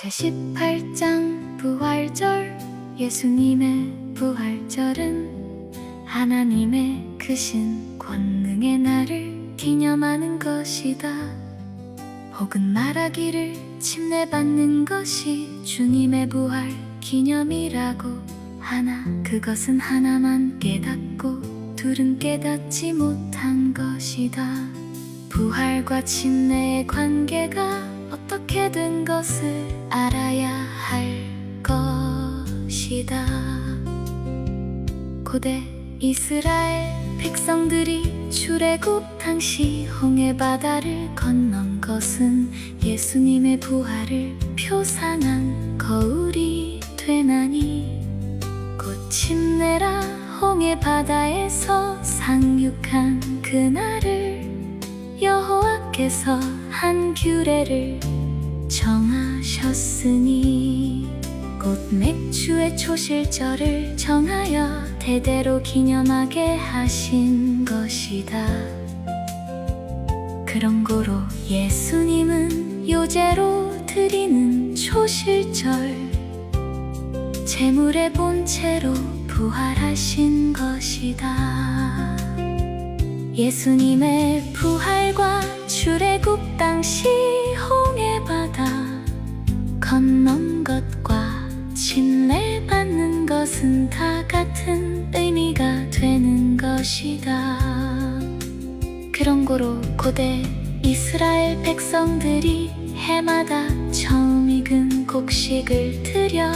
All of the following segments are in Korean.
제18장 부활절. 예수님의 부활절은 하나님의 크신 권능의 날을 기념하는 것이다. 혹은 말하기를 침례받는 것이 주님의 부활 기념이라고 하나, 그것은 하나만 깨닫고 둘은 깨닫지 못한 것이다. 부활과 침례의 관계가 어떻게 된 것을 알아야 할 것이다. 고대 이스라엘 백성들이 출애굽 당시 홍해 바다를 건넌 것은 예수님의 부활을 표상한 거울이 되나니, 곧 침례라 홍해 바다에서 상륙한 그날을 여호와께서 한 규례를 정하셨으니, 곧 맥주의 초실절을 정하여 대대로 기념하게 하신 것이다. 그런 고로 예수님은 요제로 드리는 초실절 제물의 본체로 부활하신 것이다. 예수님의 부활과 출애굽 당시 홍해 바다 건넌 것과 침례받는 것은 다 같은 의미가 되는 것이다. 그런 고로 고대 이스라엘 백성들이 해마다 처음 익은 곡식을 드려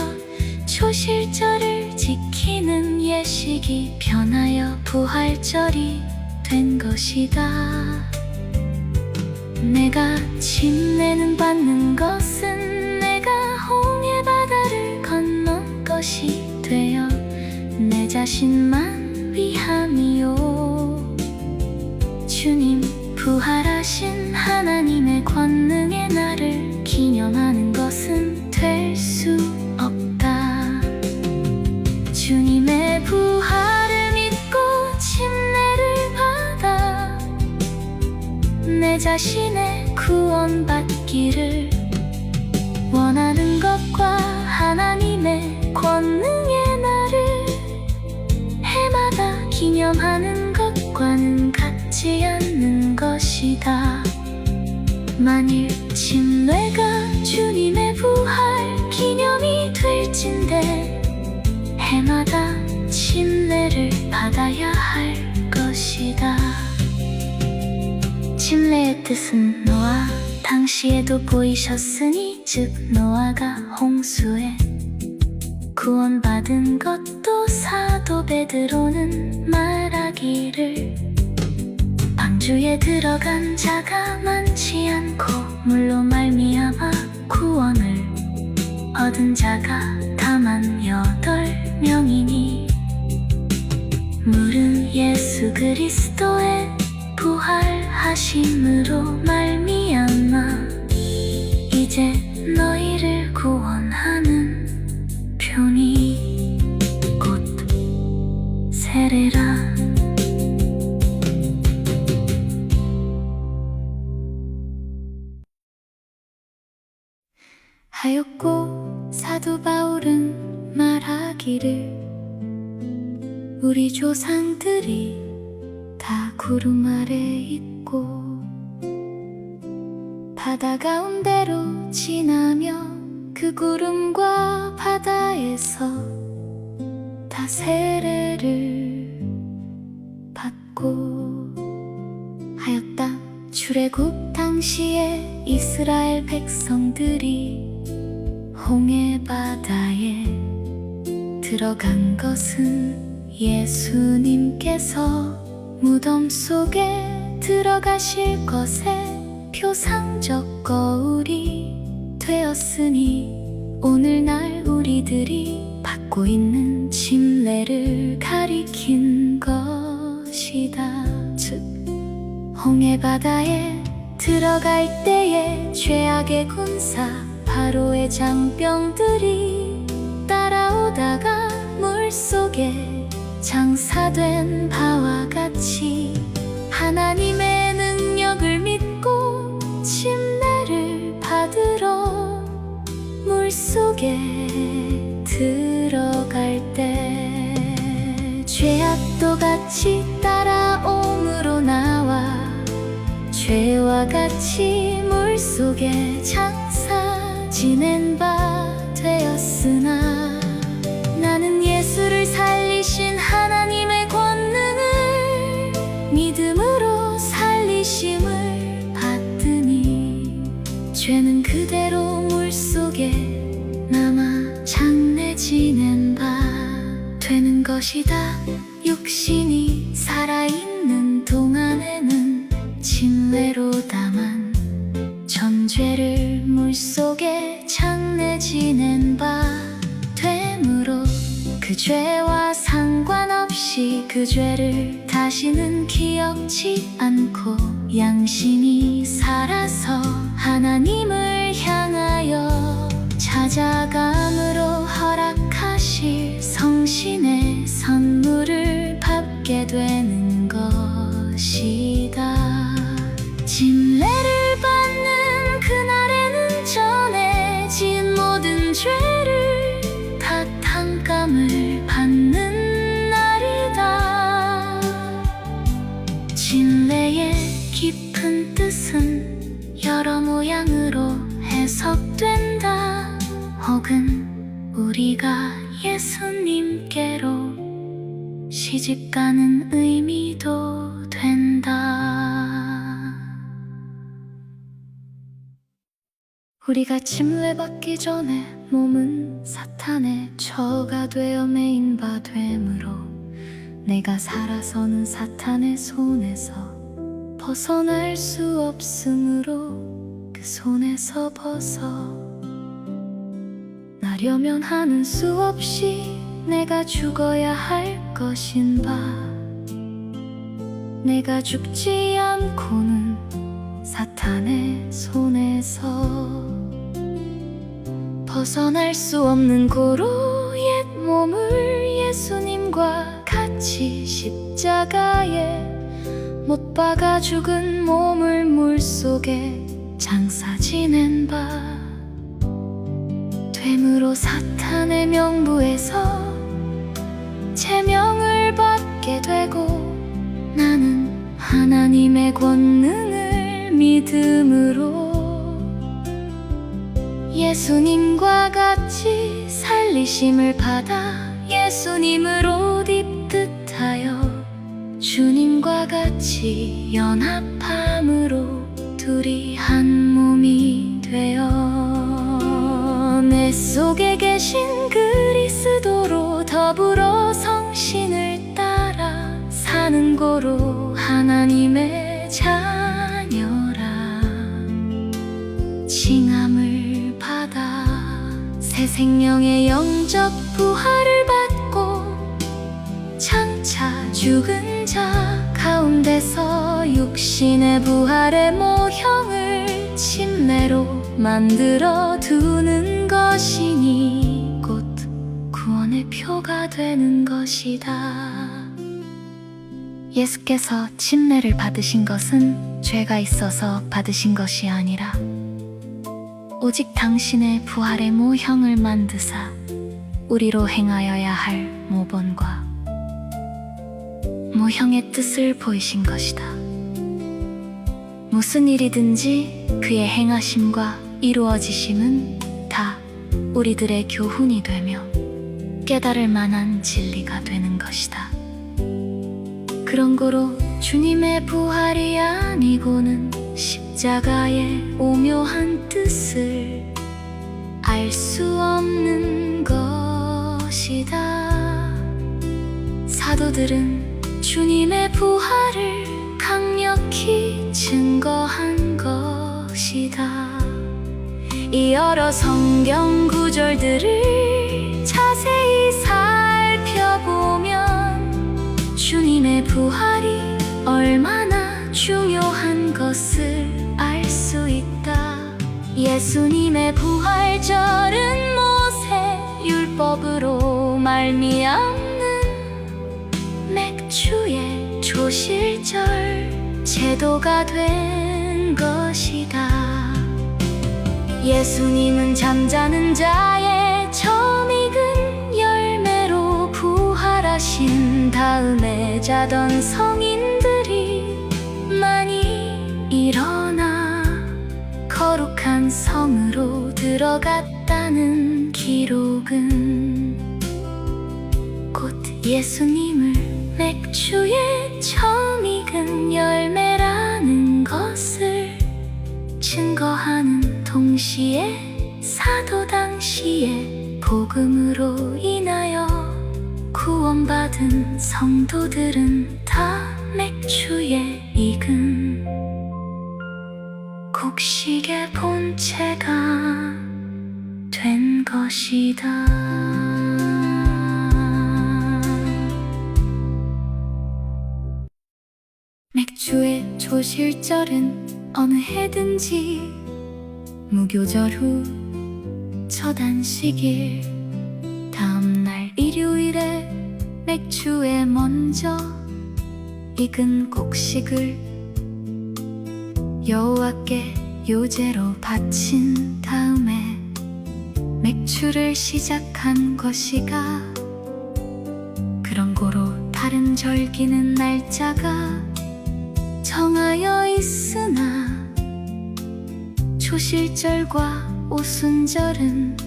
초실절을 지키는 예식이 변하여 부활절이 된 것이다. 내가 침례는 받는 것은 내가 홍해 바다를 건넌 것이 되어 내 자신만 위함이요, 주님 부활하신 하나님의 권능의 날을 기념하는 것은 될 수 없다. 주님의 부활을 믿고 침례를 받아 내 자신의 구원받기를 원하는 것과 하나님의 권능의 날을 해마다 기념하는 것과는 같지 않는 것이다. 만일 침례가 주님의 부활 기념이 될진대 해마다 침례를 받아야 할 것이다. 침례의 뜻은 노아 당시에도 보이셨으니, 즉 노아가 홍수에 구원받은 것도 사도 베드로는 말하기를 방주에 들어간 자가 많지 않고 물로 말미암아 구원을 얻은 자가 다만 8명이니, 물은 예수 그리스도의 부활하심으로 말미암아 이제 너희를 구원하는 표니 곧 세례라. 하였고 사도 바울은 말하기를 우리 조상들이 다 구름 아래 있고 바다 가운데로 지나며 그 구름과 바다에서 다 세례를 받고 하였다. 출애굽 당시에 이스라엘 백성들이 홍해 바다에 들어간 것은 예수님께서 무덤 속에 들어가실 것의 표상적 거울이 되었으니, 오늘날 우리들이 받고 있는 침례를 가리킨 것이다. 즉 홍해 바다에 들어갈 때에 죄악의 군사 바로의 장병들이 따라오다가 물속에 장사된 바와 같이 하나님의 능력을 믿고 침례를 받으러 물 물속에 들어갈 때 죄악도 같이 따라옴으로 나와 죄와 같이 물속에 장사 지낸 바 되었으나 나는 예수를 살리신 하나님의 권능을 믿음으로 살리심을 받으니 죄는 그대로 물속에 남아 장래 지낸 바 되는 것이다. 육신이 살아있는 동안에는 침례로다만 전죄를 물속에 장래 지낸 바 되므로 그 죄와 상관없이 그 죄를 다시는 기억지 않고 양심이 살아서 하나님을 향하여 찾아감으로 허락하실 성신의 선물을 받게 되는 것이다. 침례를 받는 그날에는 전해진 모든 죄를 다 탕감을 받는 날이다. 침례의 깊은 뜻은 여러 모양으로 해석된다. 혹은 우리가 예수님께로 시집가는 의미도 된다. 우리가 침례받기 전에 몸은 사탄의 처가 되어 매인 바 되므로 내가 살아서는 사탄의 손에서 벗어날 수 없으므로 그 손에서 벗어나려면 하는 수 없이 내가 죽어야 할 것인 바 내가 죽지 않고는 사탄의 손에서 벗어날 수 없는 고로 옛 몸을 예수님과 같이 십자가에 못 박아 죽은 몸을 물속에 장사 지낸 바 되므로 사탄의 명부에서 제명을 받게 되고 나는 하나님의 권능을 믿음으로 예수님과 같이 살리심을 받아 예수님을 옷 입듯하여 주님과 같이 연합함으로 둘이 한 몸이 되어 내 속에 계신 그리스도로 더불어 성신을 따라 사는 고로 하나님의 자녀라 칭함을 받아 새 생명의 영적 부활을 받고 장차 죽은 자 가운데서 육신의 부활의 모형을 침례로 만들어 두는 것이니 곧 구원의 표가 되는 것이다. 예수께서 침례를 받으신 것은 죄가 있어서 받으신 것이 아니라 오직 당신의 부활의 모형을 만드사 우리로 행하여야 할 모본과 모형의 뜻을 보이신 것이다. 무슨 일이든지 그의 행하심과 이루어지심은 다 우리들의 교훈이 되며 깨달을 만한 진리가 되는 것이다. 그런 고로 주님의 부활이 아니고는 십자가의 오묘한 뜻을 알 수 없는 것이다. 사도들은 주님의 부활을 강력히 증거한 것이다. 이 여러 성경 구절들을 자세히 살펴보면 주님의 부활이 얼마나 중요한 것을 알 수 있다. 예수님의 부활절은 모세 율법으로 말미암는 맥주의 조실절 제도가 된 것이다. 예수님은 잠자는 자의 처음 익은 열매로 부활하신 다음에 자던 성인들이 많이 일어나 거룩한 성으로 들어갔다는 기록은 곧 예수님을 맥주의 처음 익은 열매라는 것을 증거하는 동시에 사도 당시에 복음으로 인하여 구원받은 성도들은 다 맥주의 익은 곡식의 본체가 된 것이다. 맥주의 초실절은 어느 해든지 무교절 후 첫 안식일 다음날 일요일에 맥주에 먼저 익은 곡식을 여호와께 요제로 바친 다음에 맥주를 시작한 것이가 그런 고로 다른 절기는 날짜가 정하여 있으나 초실절과 오순절은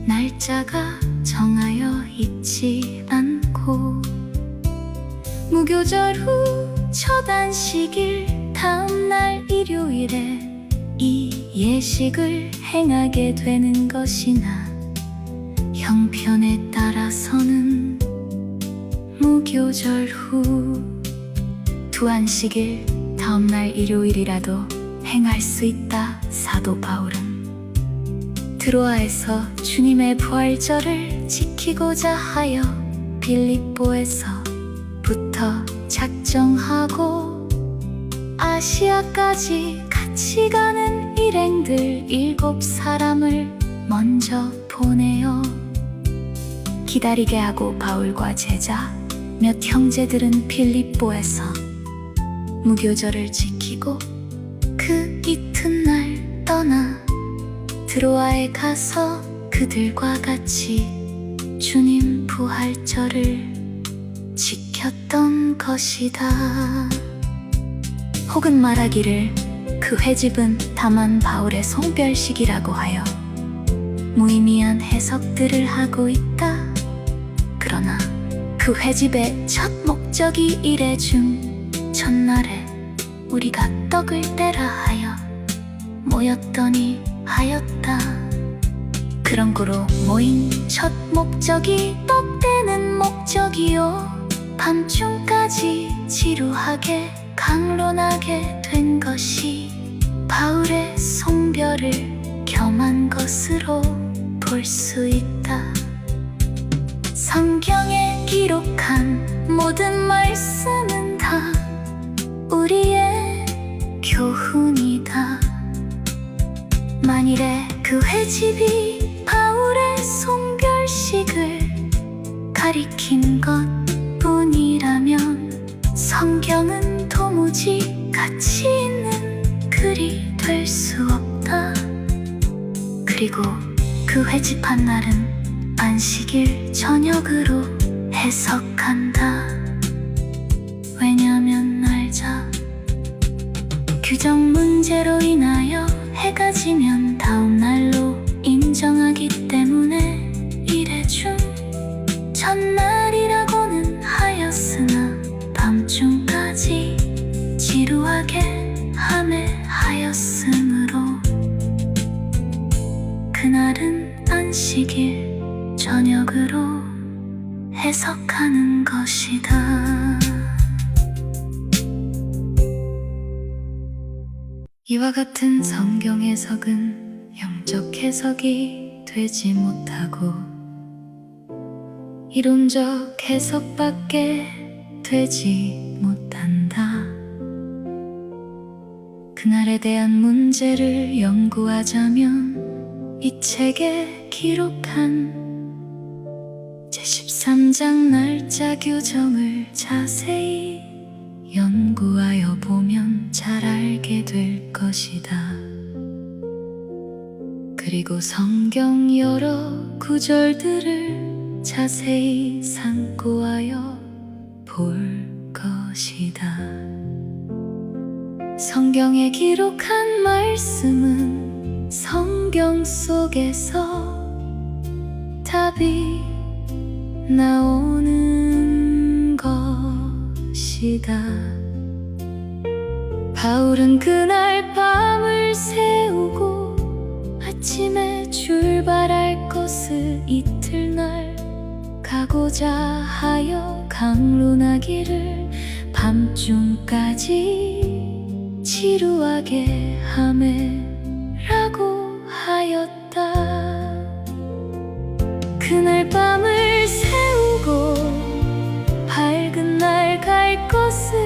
날짜가 정하여 있지 않고 무교절 후 첫 안식일 다음날 일요일에 이 예식을 행하게 되는 것이나 형편에 따라서는 무교절 후 두 안식일 다음날 일요일이라도 행할 수 있다. 사도 바울은 드로아에서 주님의 부활절을 지키고자 하여 빌립보에서부터 작정하고 아시아까지 같이 가는 일행들 7사람을 먼저 보내어 기다리게 하고 바울과 제자 몇 형제들은 빌립보에서 무교절을 지키고 그 이튿날 떠나 드로아에 가서 그들과 같이 주님 부활절을 지켰던 것이다. 혹은 말하기를 그 회집은 다만 바울의 송별식이라고 하여 무의미한 해석들을 하고 있다. 그러나 그 회집의 첫 목적이 이래 중 첫날에 우리가 떡을 떼라 하여 모였더니 하였다. 그런 고로 모인 첫 목적이 떡 떼는 목적이요 밤중까지 지루하게 강론하게 된 것이 바울의 송별을 겸한 것으로 볼 수 있다. 성경에 기록한 모든 말씀은 다 우리의 교훈이다. 만일에 그 회집이 바울의 송별식을 가리킨 것뿐이라면 성경은 도무지 가치 있는 글이 될 수 없다. 그리고 그 회집한 날은 안식일 저녁으로 해석한다. 왜냐면 날짜 규정 문제로 인하여 해가 지면 다음 날로 인정하기 때문에 이래 중 첫날이라고는 하였으나 밤중까지 지루하게 함에 하였으므로 그날은 안식일 저녁으로 해석하는 것이다. 이와 같은 성경 해석은 영적 해석이 되지 못하고 이론적 해석밖에 되지 못한다. 그날에 대한 문제를 연구하자면 이 책에 기록한 제13장 날짜 규정을 자세히 연구하여 보면 잘 알게 될 것이다. 그리고 성경 여러 구절들을 자세히 상고하여 볼 것이다. 성경에 기록한 말씀은 성경 속에서 답이 나오는 것이다. 바울은 그날 밤을 새우고 아침에 출발할 것을 이틀날 가고자 하여 강론하기를 밤중까지 지루하게 하매라고 하였다. 그날 밤을 새우고 밝은 날 갈 것을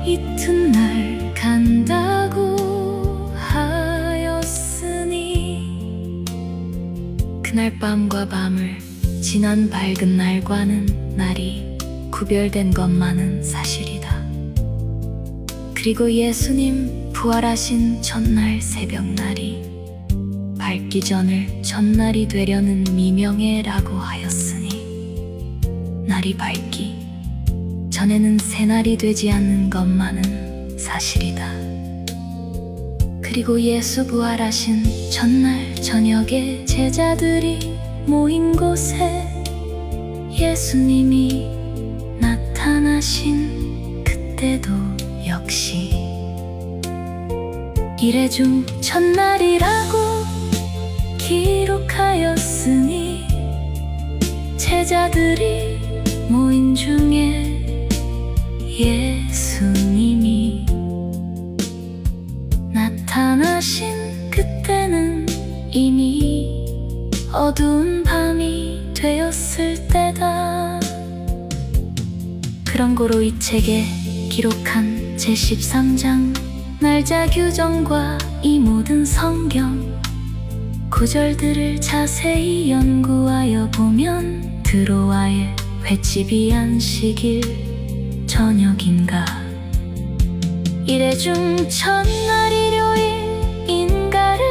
이튿날 간다고 하였으니 그날 밤과 밤을 지난 밝은 날과는 날이 구별된 것만은 사실이다. 그리고 예수님 부활하신 첫날 새벽날이 밝기 전을 전날이 되려는 미명에라고 하였으니 날이 밝기 전에는 새날이 되지 않는 것만은 사실이다. 그리고 예수 부활하신 전날 저녁에 제자들이 모인 곳에 예수님이 나타나신 그때도 역시 이레 중 첫날이라고 기록하였으니 제자들이 모인 중에 예수님이 나타나신 그때는 이미 어두운 밤이 되었을 때다. 그런 고로 이 책에 기록한 제13장 날짜 규정과 이 모든 성경 구절들을 자세히 연구하여 보면 드로아의 횟집이 안식일 저녁인가 이레 중 첫날 일요일인가를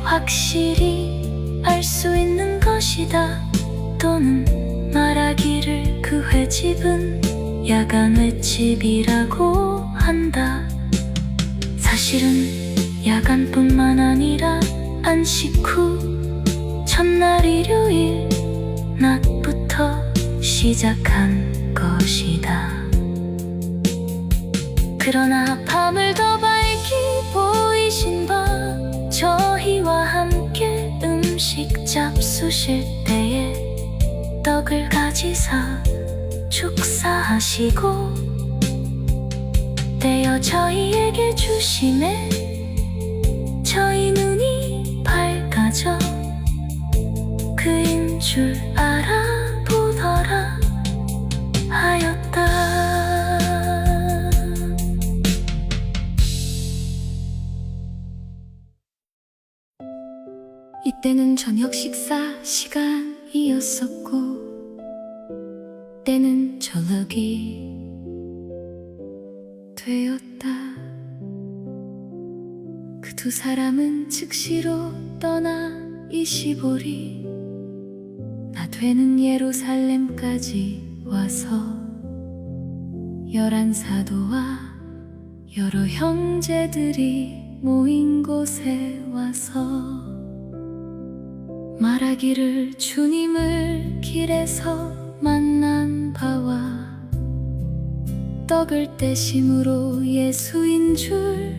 확실히 알 수 있는 것이다. 또는 말하기를 그 횟집은 야간 횟집이라고 한다. 사실은 야간뿐만 아니라 안식 후 첫날 일요일 낮부터 시작한 것이다. 그러나 밤을 더 밝게 보이신 밤 저희와 함께 음식 잡수실 때에 떡을 가지사 축사하시고 떼어 저희에게 주심에 저희 눈이 밝아져 그인 줄 알아보더라 하였다. 이때는 저녁 식사 시간이었었고 때는 저녁이 되었다. 그 두 사람은 즉시로 떠나 25리 나 되는 예루살렘까지 와서 11 사도와 여러 형제들이 모인 곳에 와서 말하기를 주님을 길에서 만난 바와 떡을 떼심으로 예수인 줄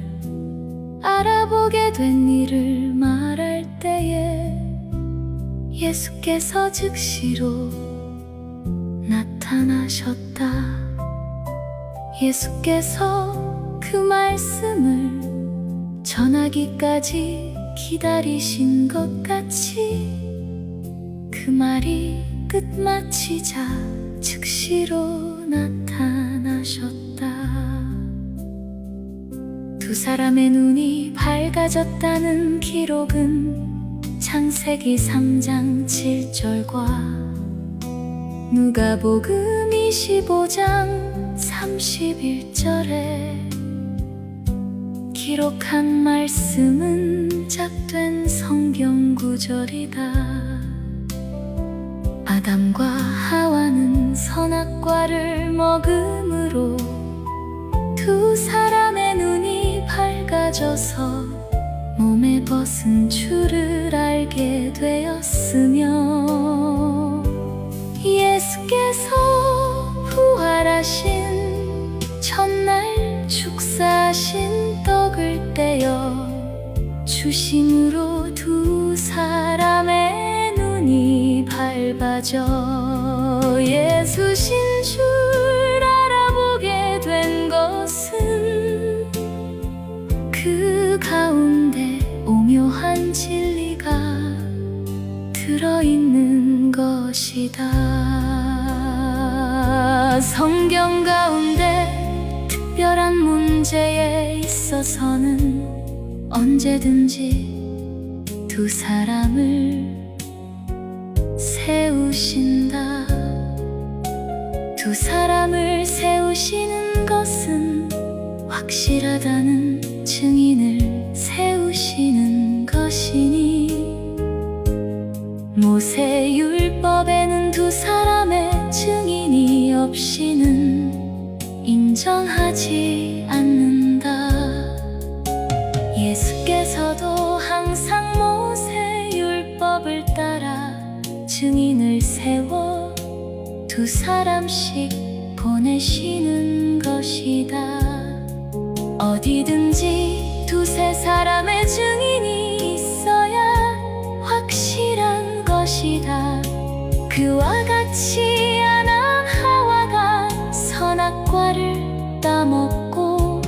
알아보게 된 일을 말할 때에 예수께서 즉시로 나타나셨다. 예수께서 그 말씀을 전하기까지 기다리신 것 같이 그 말이 끝마치자 즉시로 나타나셨다. 두 사람의 눈이 밝아졌다는 기록은 창세기 3장 7절과 누가복음 25장 31절에 기록한 말씀은 짝된 성경 구절이다. 아담과 하와는 선악과를 먹음으로 두 사람의 눈이 밝아져서 몸에 벗은 줄을 알게 되었으며, 예수께서 부활하신 첫날 축사하신 떡을 떼어 주심으로 두 사람의 눈이 밝아져 예수신 줄 알아보게 된 것은 그 가운데 오묘한 진리가 들어있는 것이다. 성경 가운데 특별한 문제에 있어서는 언제든지 두 사람을 세우신다. 두 사람을 세우시는 것은 확실하다는 증인을 세우시는 것이니, 모세율법에는 두 사람의 증인이 없이는 인정하지 않는다. 예수께서도 항상 모세율법을 따라 증인을 세워 두 사람씩 보내시는 것이다. 어디든지 두세 사람의 증인이 있어야 확실한 것이다. 그와 같이 아담 하와가 선악과를 따먹고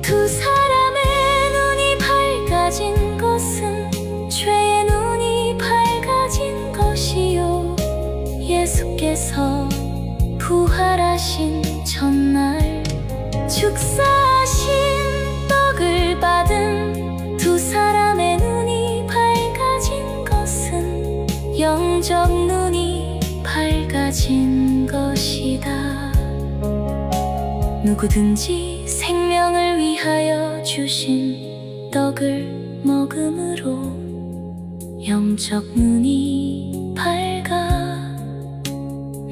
두 사람의 눈이 밝아진 것은 죄의 눈이 밝아진 것이요, 예수께서 부활하신 첫날 축사하신 떡을 받은 두 사람의 눈이 밝아진 것은 영적 눈이 밝아진 것이다. 누구든지 생명을 위하여 주신 떡을 먹음으로 영적 눈이 밝아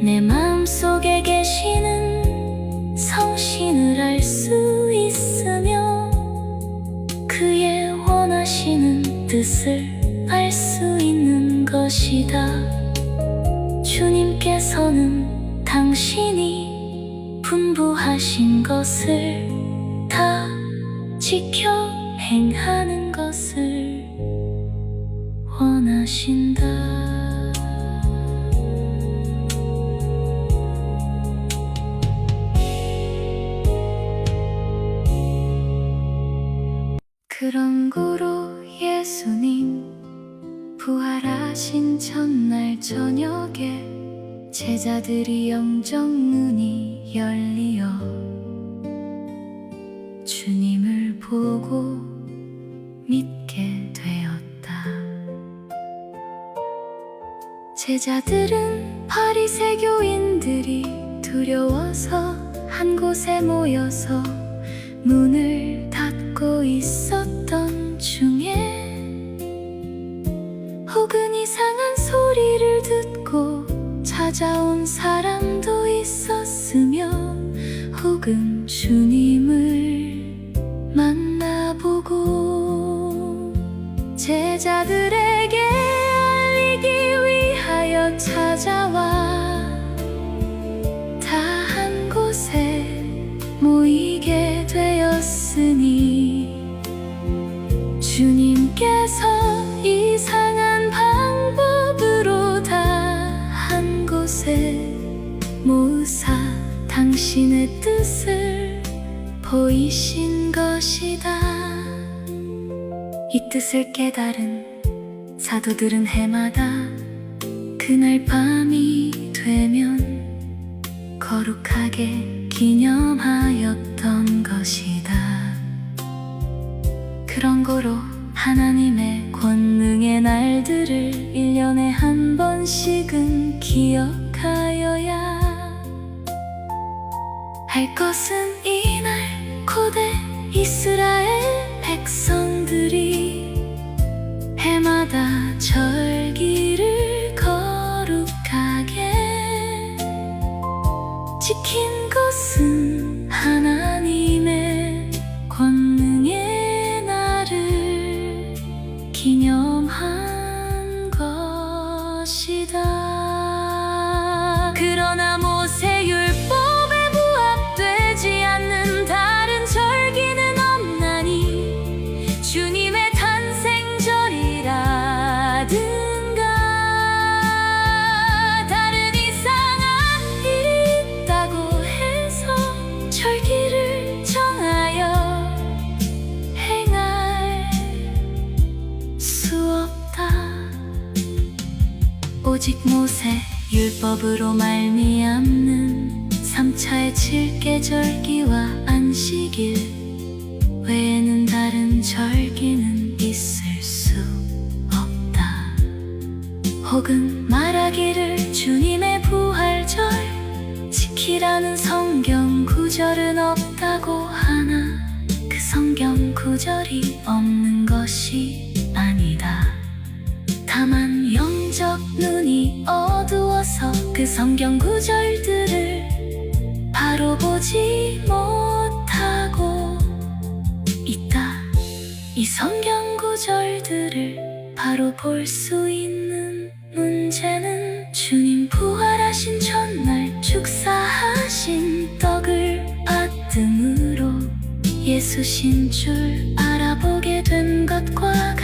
내 마음속에 계시는 성신을 알 수 있으며 그의 원하시는 뜻을 알 수 있는 것이다. 주님께서는 당신이 분부하신 것을 다 지켜 행하는 것을 원하신다. 그런 고로 예수님 부활하신 첫날 저녁에 제자들이 영적 눈이 열리어 주님을 보고 믿게 되었다. 제자들은 바리새교인들이 두려워서 한 곳에 모여서 문을 닫고 있었던 중에 혹은 이상한 소리를 듣고 찾아온 사람도 있었으며 혹은 주님을 만나보고 제자들에게 알리기 위하여 찾아와 다 한 곳에 모이게 되었으니, 주님께서 이상한 방법으로 다 한 곳에 모으사 당신의 뜻을 보이신 것이다. 이 뜻을 깨달은 사도들은 해마다 그날 밤이 되면 거룩하게 기념하였던 것이다. 그런 고로 하나님의 권능의 날들을 1년에 한 번씩은 기억하여야 할 것은 이날 고대 이스라엘 백성들이 해마다 절기를 거룩하게 지킨 것은 하나님의 권능의 날을 기념한 것이다. 그러나 모세율법에 부합되지 않는 다른 절기는 없나니 주님의 탄생절이라든가 다른 이상한 일이 있다고 해서 절기를 정하여 행할 수 없다. 오직 모세 율법으로 말미암는 3차의 칠개절기와 안식일 외에는 다른 절기는 있을 수 없다. 혹은 말하기를 주님의 부활절 지키라는 성경 구절은 없다고 하나 그 성경 구절이 없는 것이 아니다. 다만 영적 눈이 어두워서 그 성경 구절들을 바로 보지 못하고 있다. 이 성경 구절들을 바로 볼 수 있는 문제는 주님 부활하신 전날 축사하신 떡을 받음으로 예수신 줄 알아보게 된 것과